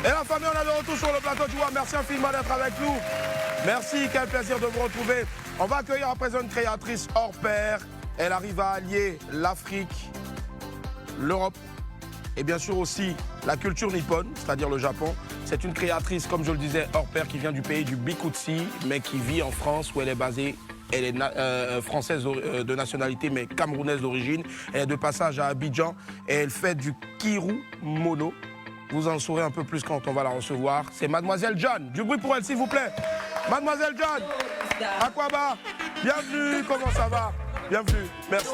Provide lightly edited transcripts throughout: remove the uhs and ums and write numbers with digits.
Et la famille, on est de retour sur le plateau du Wa. Merci infiniment d'être avec nous. Merci, quel plaisir de vous retrouver. On va accueillir à présent une créatrice hors pair. Elle arrive à allier l'Afrique, l'Europe et bien sûr aussi la culture nippone, c'est-à-dire le Japon. C'est une créatrice, comme je le disais, hors pair qui vient du pays du Bikutsi, mais qui vit en France où elle est basée. Elle est française de nationalité, mais camerounaise d'origine. Elle est de passage à Abidjan et elle fait du Kirou Mono. Vous en saurez un peu plus quand on va la recevoir. C'est Mademoiselle John. Du bruit pour elle, s'il vous plaît. Mademoiselle John, Akwaba, bienvenue. Comment ça va? Bienvenue. Merci.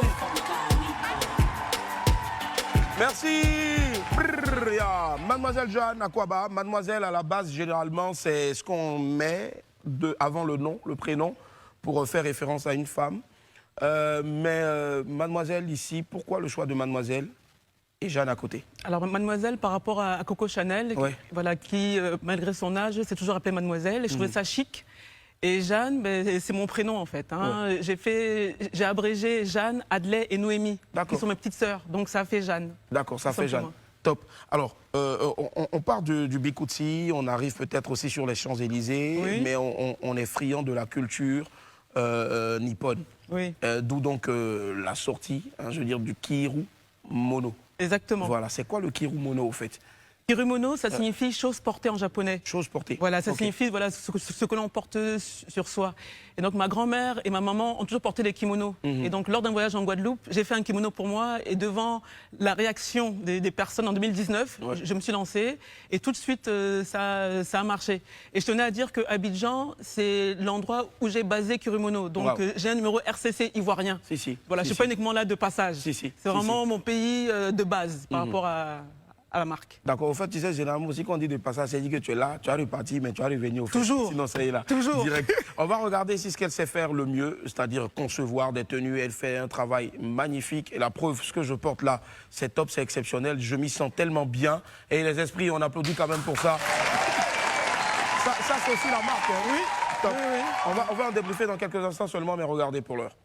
Merci. Brrr, yeah. Mademoiselle John, Akwaba. Mademoiselle, à la base, généralement, c'est ce qu'on met avant le nom, le prénom, pour faire référence à une femme. Mademoiselle, ici, pourquoi le choix de Mademoiselle et Jeanne à côté? Alors, Mademoiselle, par rapport à Coco Chanel, ouais. Voilà, qui, malgré son âge, s'est toujours appelée Mademoiselle. Et je trouvais ça chic. Et Jeanne, ben, c'est mon prénom, en fait. Hein. Ouais. J'ai abrégé Jeanne, Adley et Noémie, qui sont mes petites sœurs. Donc, ça fait Jeanne. D'accord, ça fait Jeanne. Top. Alors, on part du Bikutsi, on arrive peut-être aussi sur les Champs-Élysées, oui. Mais on est friand de la culture nippone. Oui. D'où donc la sortie, hein, je veux dire, du Kirou Mono. Exactement. Voilà, c'est quoi le Kirou Mono au fait? Kirou Mono, ça signifie chose portée en japonais. Chose portée. Voilà, ça signifie voilà, ce que l'on porte sur soi. Et donc ma grand-mère et ma maman ont toujours porté des kimonos. Et donc lors d'un voyage en Guadeloupe, j'ai fait un kimono pour moi et devant la réaction des personnes en 2019, je me suis lancée et tout de suite ça a marché. Et je tenais à dire que Abidjan, c'est l'endroit où j'ai basé Kirou Mono. Donc j'ai un numéro RCC ivoirien. Voilà, je ne suis pas uniquement là de passage. C'est vraiment mon pays de base par rapport à la marque. D'accord. En fait, tu sais, généralement aussi, quand on dit de passage, c'est dit que tu es là, tu as reparti, mais tu as revenu au fait. Toujours. Sinon, c'est là. Toujours. Direct. On va regarder ici ce qu'elle sait faire le mieux, c'est-à-dire concevoir des tenues. Elle fait un travail magnifique. Et la preuve, ce que je porte là, c'est top, c'est exceptionnel. Je m'y sens tellement bien. Et les esprits, on applaudit quand même pour ça. Ça c'est aussi la marque. Hein. Oui. Top. Oui, oui. On va en débriefer dans quelques instants seulement, mais regardez pour l'heure.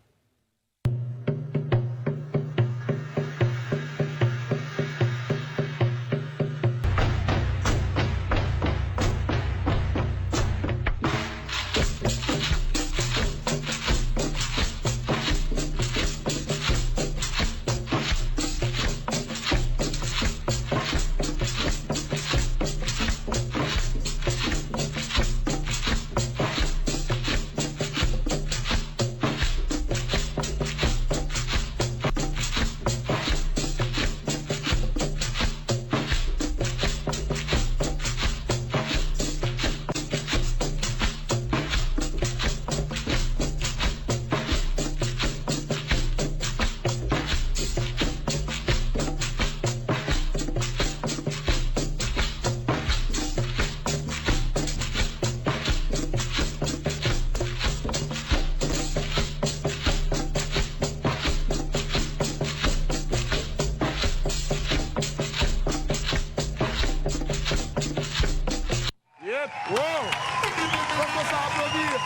Wow! Comment ça applaudir?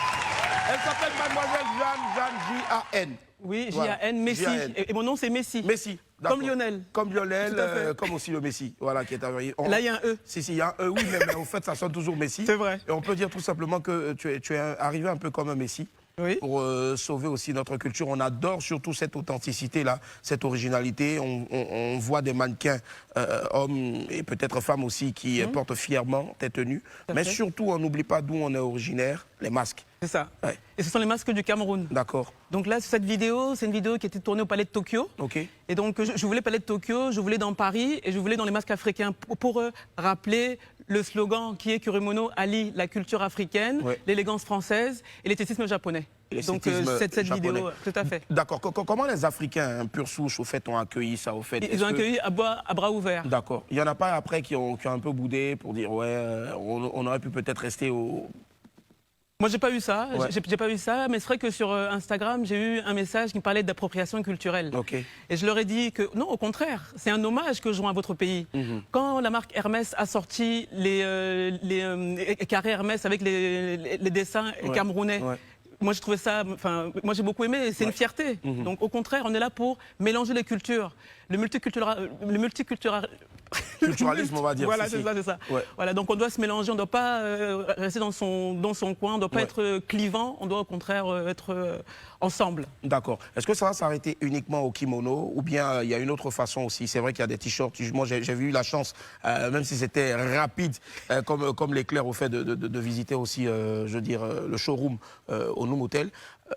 Elle s'appelle Mademoiselle Jeanne, J-A-N. Oui, J-A-N, Messi. Et mon nom, c'est Messi. Messi, comme Lionel. Comme Lionel, comme aussi le Messi. Voilà, qui est arrivé. Là, il y a un E. Si, il y a un E, oui, mais au fait, ça sonne toujours Messi. C'est vrai. Et on peut dire tout simplement que tu es arrivé un peu comme un Messi. Oui. Pour sauver aussi notre culture. On adore surtout cette authenticité-là, cette originalité. On voit des mannequins, hommes et peut-être femmes aussi, qui portent fièrement tes tenues. Mais surtout, on n'oublie pas d'où on est originaire, les masques. C'est ça. Ouais. Et ce sont les masques du Cameroun. D'accord. Donc là, cette vidéo, c'est une vidéo qui a été tournée au Palais de Tokyo. Ok. Et donc, je voulais Palais de Tokyo, je voulais dans Paris et je voulais dans les masques africains pour rappeler le slogan qui est Kirou Mono allie la culture africaine, l'élégance française et l'esthétisme japonais. Donc cette vidéo, tout à fait. D'accord. Comment les Africains, pur souche, au fait, ont accueilli ça au fait? Ils ont accueilli à bras ouverts. D'accord. Il n'y en a pas après qui ont un peu boudé pour dire ouais, on aurait pu peut-être rester au... Moi, j'ai pas eu ça. J'ai pas eu ça, mais c'est vrai que sur Instagram, j'ai eu un message qui me parlait d'appropriation culturelle. Okay. Et je leur ai dit que non, au contraire, c'est un hommage que je rends à votre pays. Quand la marque Hermès a sorti les carrés Hermès avec les dessins camerounais. Moi, j'ai trouvé ça, moi j'ai beaucoup aimé, c'est une fierté. Donc au contraire, on est là pour mélanger les cultures. Le culturalisme, on va dire. Voilà, si, c'est si. ça, c'est ça. Ouais. Voilà, donc on doit se mélanger, on ne doit pas rester dans son coin, on ne doit pas être clivant, on doit au contraire être ensemble. D'accord. Est-ce que ça va s'arrêter uniquement au kimono ou bien il y a une autre façon aussi? C'est vrai qu'il y a des t-shirts. Moi, j'ai eu la chance, même si c'était rapide, comme l'éclair au fait de visiter aussi, je veux dire, le showroom au Noom Hotel.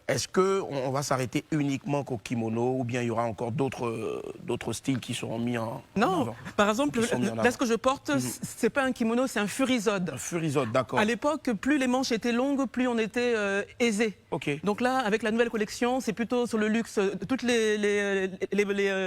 Est-ce qu'on va s'arrêter uniquement qu'au kimono ou bien il y aura encore d'autres styles qui seront mis en Non, avant? par exemple, là ce que je porte, c'est pas un kimono, c'est un furisode. Un furisode, d'accord. À l'époque, plus les manches étaient longues, plus on était aisé. Ok. Donc là, avec la nouvelle collection, c'est plutôt sur le luxe. Toutes les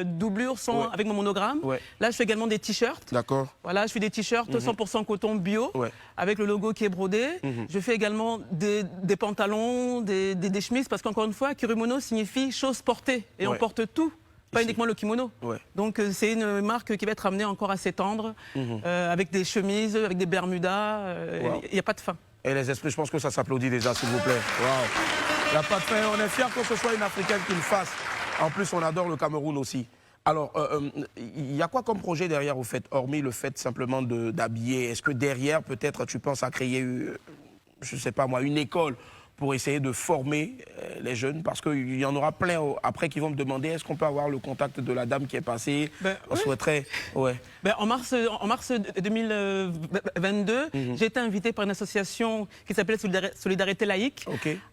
doublures sont avec mon monogramme. Ouais. Là, je fais également des t-shirts. D'accord. Voilà, je fais des t-shirts 100% coton bio, avec le logo qui est brodé. Je fais également des pantalons, des chemises, parce qu'encore une fois, Kirimono signifie chose portée. Et on porte tout, pas uniquement le kimono. Donc c'est une marque qui va être amenée encore assez tendre, avec des chemises, avec des bermudas. Il n'y a pas de fin. Et les esprits, je pense que ça s'applaudit déjà, s'il vous plaît. Il n'y a pas de fin. On est fiers que ce soit une Africaine qui le fasse. En plus, on adore le Cameroun aussi. Alors, il y a quoi comme projet derrière, au fait, hormis le fait simplement d'habiller? Est-ce que derrière, peut-être, tu penses à créer, je ne sais pas moi, une école pour essayer de former les jeunes? Parce qu'il y en aura plein après qui vont me demander est-ce qu'on peut avoir le contact de la dame qui est passée? On souhaiterait... En mars 2022, j'ai été invité par une association qui s'appelait Solidarité Laïque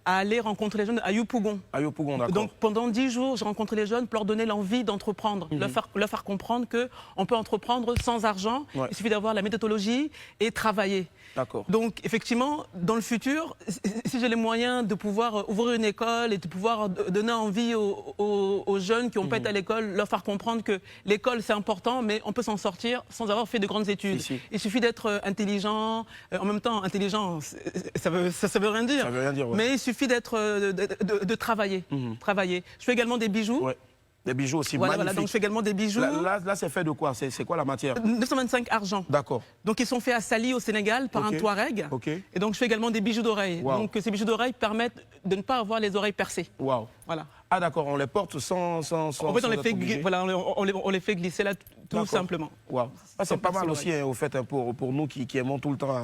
à aller rencontrer les jeunes à Yopougon. À Yopougon, d'accord. Donc pendant 10 jours, j'ai rencontré les jeunes pour leur donner l'envie d'entreprendre, leur faire comprendre qu'on peut entreprendre sans argent, il suffit d'avoir la méthodologie et travailler. D'accord. Donc effectivement, dans le futur, si j'ai les moyens de pouvoir ouvrir une école et de pouvoir donner envie aux jeunes qui n'ont pas été à l'école, leur faire comprendre que l'école c'est important, mais on peut s'en sortir sans avoir fait de grandes études. Il suffit d'être intelligent, en même temps intelligent, ça veut rien dire. Ça veut rien dire, mais il suffit de travailler. Travailler. Je fais également des bijoux. Des bijoux aussi voilà, magnifiques. donc je fais également des bijoux. Là c'est fait de quoi? C'est quoi la matière? 925 argent. D'accord. Donc ils sont faits à Sali au Sénégal par un Touareg. Et donc je fais également des bijoux d'oreilles. Donc ces bijoux d'oreilles permettent de ne pas avoir les oreilles percées. Waouh. Voilà. Ah d'accord, on les porte sans en fait, on les fait glisser là tout simplement. Wow. Ah, c'est pas mal aussi au fait pour nous qui aimons tout le temps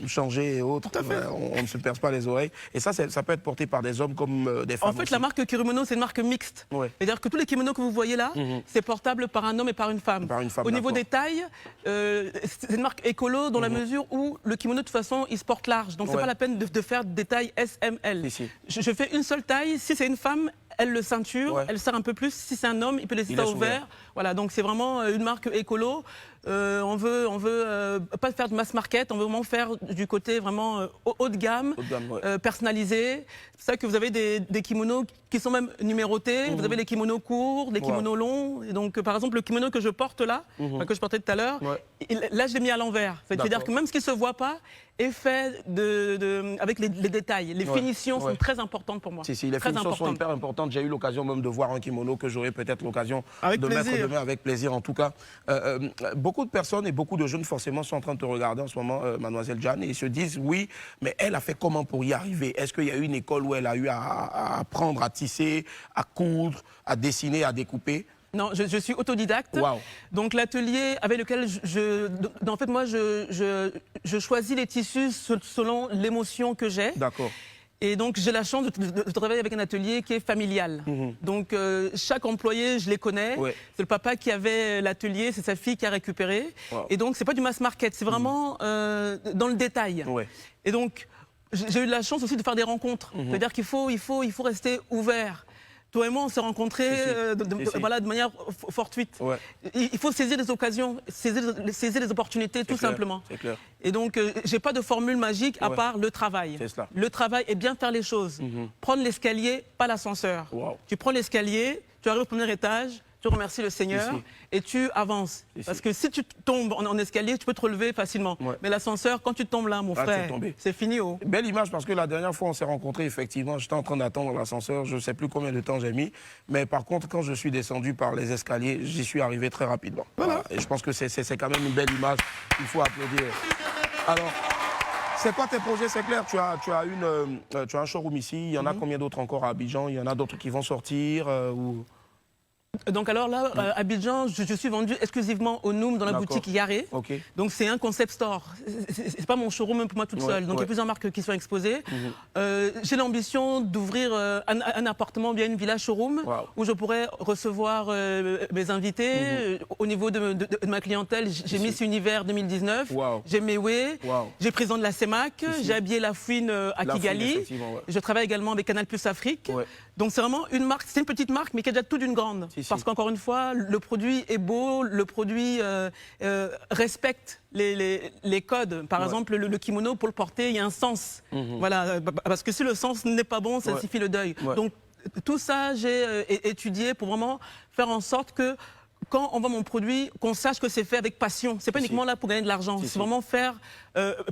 changer et autres. On ne se perce pas les oreilles. Et ça peut être porté par des hommes comme des femmes. En fait, la marque Kirimono, c'est une marque mixte. C'est-à-dire que tous les kimonos que vous voyez là, c'est portable par un homme et par une femme. Au niveau des tailles, c'est une marque écolo dans la mesure où le kimono, de toute façon, il se porte large. Donc c'est pas la peine de faire des tailles SML. Je fais une seule taille. Si c'est une femme, elle le ceinture, elle serre un peu plus. Si c'est un homme, il peut laisser ça ouvert. Voilà, donc c'est vraiment une marque écolo. On veut pas faire de mass market, on veut vraiment faire du côté vraiment haut de gamme, personnalisé. C'est ça que vous avez des kimonos qui sont même numérotés. Vous avez les kimonos courts, les kimonos longs. Et donc, par exemple, le kimono que je porte là, que je portais tout à l'heure, là, je l'ai mis à l'envers. C'est-à-dire que même ce qui ne se voit pas est fait avec les détails. Les finitions sont très importantes pour moi. Les finitions sont hyper importantes. J'ai eu l'occasion même de voir un kimono que j'aurai peut-être l'occasion de mettre demain avec plaisir. En tout cas, beaucoup de personnes et beaucoup de jeunes forcément sont en train de te regarder en ce moment, Mademoiselle Jeanne, et ils se disent oui, mais elle a fait comment pour y arriver? Est-ce qu'il y a eu une école où elle a eu à apprendre à tisser, à coudre, à dessiner, à découper? Non, je suis autodidacte. Donc l'atelier avec lequel en fait moi je choisis les tissus selon l'émotion que j'ai. D'accord. Et donc j'ai la chance de travailler avec un atelier qui est familial. Donc chaque employé, je les connais. C'est le papa qui avait l'atelier, c'est sa fille qui a récupéré. Et donc c'est pas du mass market, c'est vraiment dans le détail. Et donc j'ai eu la chance aussi de faire des rencontres. C'est-à-dire qu'il faut rester ouvert. Toi et moi, on s'est rencontrés de manière fortuite. Il faut saisir les occasions, saisir les opportunités, tout simplement. Clair. Et donc, je n'ai pas de formule magique à part le travail. Le travail est bien faire les choses. Prendre l'escalier, pas l'ascenseur. Tu prends l'escalier, tu arrives au premier étage, tu remercies le Seigneur et tu avances. Parce que si tu tombes en escalier, tu peux te relever facilement. Mais l'ascenseur, quand tu tombes là, mon frère, c'est fini. Belle image, parce que la dernière fois on s'est rencontrés, effectivement, j'étais en train d'attendre l'ascenseur, je ne sais plus combien de temps j'ai mis. Mais par contre, quand je suis descendu par les escaliers, j'y suis arrivé très rapidement. Et je pense que c'est quand même une belle image. Il faut applaudir. Alors, c'est quoi tes projets? C'est clair, tu as un showroom ici. Il y en a combien d'autres encore à Abidjan? Il y en a d'autres qui vont sortir Donc alors là, à Abidjan, je suis vendu exclusivement au Noum dans la boutique Yaré. Okay. Donc c'est un concept store. C'est pas mon showroom même pour moi toute seule. Donc il y a plusieurs marques qui sont exposées. J'ai l'ambition d'ouvrir un appartement, bien une villa showroom, où je pourrais recevoir mes invités. Au niveau de ma clientèle, j'ai Miss Univers 2019, j'ai Mewé, j'ai président de la CEMAC, j'ai habillé La Fouine à Kigali. Je travaille également avec Canal Plus Afrique. Donc c'est vraiment une marque, c'est une petite marque, mais qui a déjà tout d'une grande. Parce qu'encore une fois, le produit est beau, le produit respecte les codes. Par exemple, le kimono, pour le porter, il y a un sens. Voilà, parce que si le sens n'est pas bon, ça signifie le deuil. Donc tout ça, j'ai étudié pour vraiment faire en sorte que quand on vend mon produit, qu'on sache que c'est fait avec passion. C'est pas uniquement là pour gagner de l'argent, c'est vraiment faire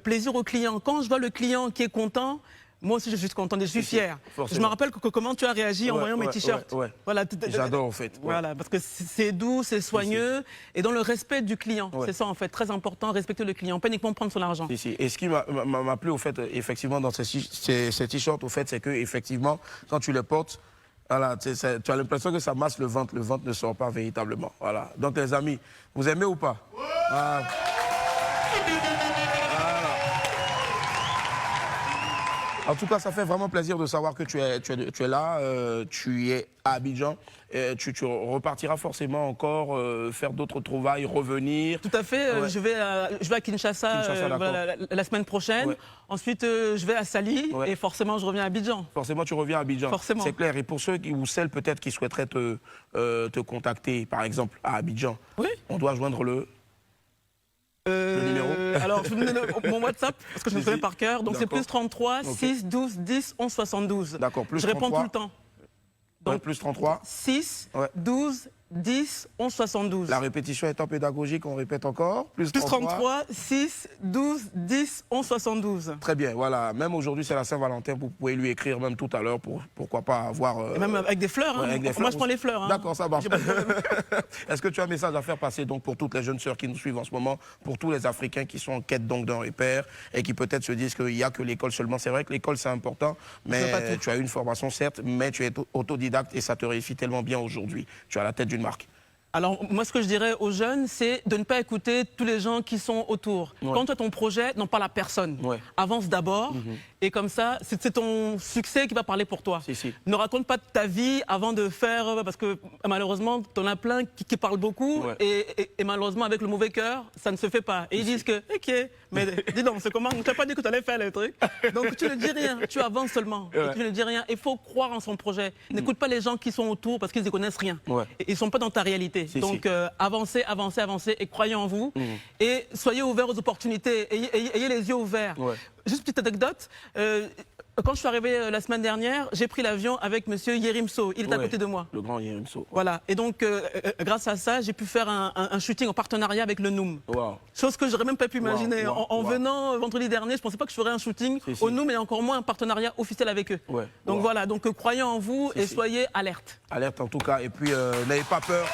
plaisir au client. Quand je vois le client qui est content, moi aussi je suis content, je suis fier. Je me rappelle comment tu as réagi en voyant mes t-shirts. Voilà, j'adore en fait. Voilà, parce que c'est doux, c'est soigneux et dans le respect du client. C'est ça en fait, très important, respecter le client, pas uniquement prendre son argent. Et ce qui m'a plu au fait, effectivement, dans ces t-shirts, au fait, c'est que effectivement, quand tu les portes, voilà, tu as l'impression que ça masse le ventre ne sort pas véritablement. Voilà. Donc les amis, vous aimez ou pas? En tout cas, ça fait vraiment plaisir de savoir que tu es là, tu es à Abidjan. Tu repartiras forcément encore faire d'autres trouvailles, revenir. Tout à fait, je vais à Kinshasa, la semaine prochaine. Ensuite, je vais à Sali et forcément, je reviens à Abidjan. Forcément, tu reviens à Abidjan. Forcément. C'est clair. Et pour ceux ou celles peut-être qui souhaiteraient te contacter, par exemple, à Abidjan, on doit joindre le numéro. Alors, je vous donne mon WhatsApp, parce que je me connais par cœur. Donc, c'est plus 33 6 12 10 11 72. D'accord, plus 33. Je réponds tout le temps. Donc, plus 33 6 12 10 11 72. La répétition étant pédagogique, on répète encore. Plus 33 6 12 10 11 72. Très bien, voilà. Même aujourd'hui, c'est la Saint-Valentin. Vous pouvez lui écrire même tout à l'heure pour pourquoi pas avoir... Et même avec des fleurs. Hein. Moi, je prends les fleurs. Hein. D'accord, ça marche. Est-ce que tu as un message à faire passer donc, pour toutes les jeunes sœurs qui nous suivent en ce moment, pour tous les Africains qui sont en quête d'un repère et qui peut-être se disent qu'il n'y a que l'école seulement? C'est vrai que l'école, c'est important, mais tu as une formation, certes, mais tu es autodidacte et ça te réussit tellement bien aujourd'hui. Tu as la tête d'une marque. Alors, moi, ce que je dirais aux jeunes, c'est de ne pas écouter tous les gens qui sont autour. Quand tu as ton projet, n'en parle à personne. Avance d'abord, et comme ça, c'est ton succès qui va parler pour toi. Ne raconte pas ta vie avant de faire, parce que malheureusement, tu en as plein qui parlent beaucoup, et malheureusement, avec le mauvais cœur, ça ne se fait pas. Et ils disent que, ok, mais dis donc, c'est comment? Tu n'as pas dit que tu allais faire les trucs. Donc, tu ne dis rien, tu avances seulement. Tu ne dis rien. Il faut croire en son projet. N'écoute pas les gens qui sont autour parce qu'ils ne connaissent rien. Et ils ne sont pas dans ta réalité. Donc, avancez, avancez, avancez et croyez en vous. Et soyez ouverts aux opportunités. Ayez les yeux ouverts. Juste une petite anecdote. Quand je suis arrivé la semaine dernière, j'ai pris l'avion avec monsieur Yerim So. Il est à côté de moi. Le grand Yerim So. Voilà. Et donc, grâce à ça, j'ai pu faire un shooting en partenariat avec le Noum. Chose que j'aurais même pas pu imaginer. En venant vendredi dernier, je pensais pas que je ferais un shooting au Noum et encore moins un partenariat officiel avec eux. Donc voilà. Donc croyez en vous et soyez alerte. Alerte en tout cas. Et puis, n'ayez pas peur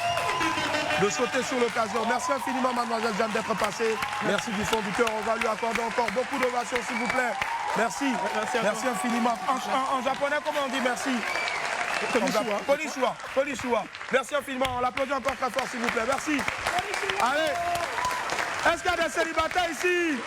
de sauter sur l'occasion. Merci infiniment, mademoiselle Jeanne, d'être passée. Merci du fond du cœur. On va lui accorder encore beaucoup d'ovations, s'il vous plaît. Merci. Merci infiniment. En japonais, comment on dit merci? Konnichiwa. Konnichiwa. Merci infiniment. On l'applaudit encore très fort, s'il vous plaît. Merci. Allez. Est-ce qu'il y a des célibataires ici?